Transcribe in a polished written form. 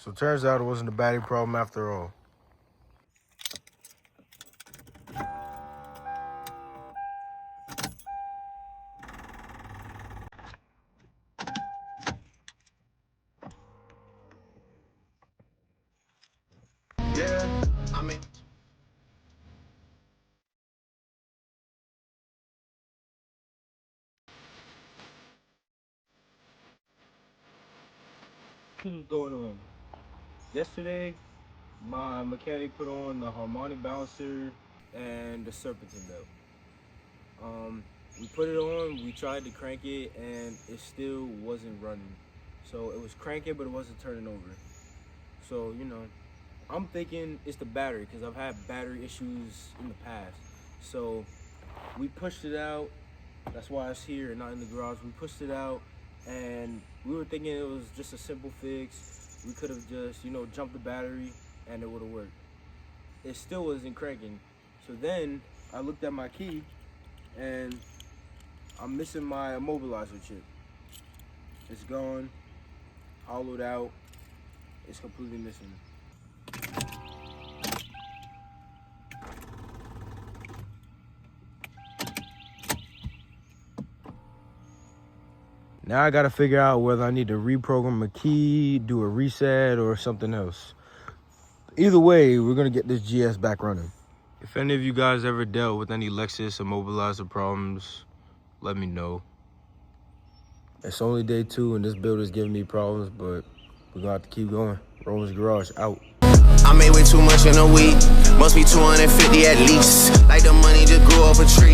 So turns out it wasn't a battery problem after all. Yeah, I mean. What's going on? Yesterday, my mechanic put on the harmonic balancer and the serpentine belt. We put it on, we tried to crank it, and it still wasn't running. So it was cranking, but it wasn't turning over. So, I'm thinking it's the battery, because I've had battery issues in the past. So we pushed it out. That's why it's here and not in the garage. We pushed it out, and we were thinking it was just a simple fix. We could have just, jumped the battery, and it would have worked. It still wasn't cranking. So then I looked at my key, and I'm missing my immobilizer chip. It's gone, hollowed out. It's completely missing. Now I gotta figure out whether I need to reprogram a key, do a reset, or something else. Either way, we're gonna get this GS back running. If any of you guys ever dealt with any Lexus immobilizer problems, let me know. It's only day 2 and this build is giving me problems, but we're gonna have to keep going. Roman's Garage, out. I made way too much in a week. Must be 250 at least. Like the money just grew off a tree.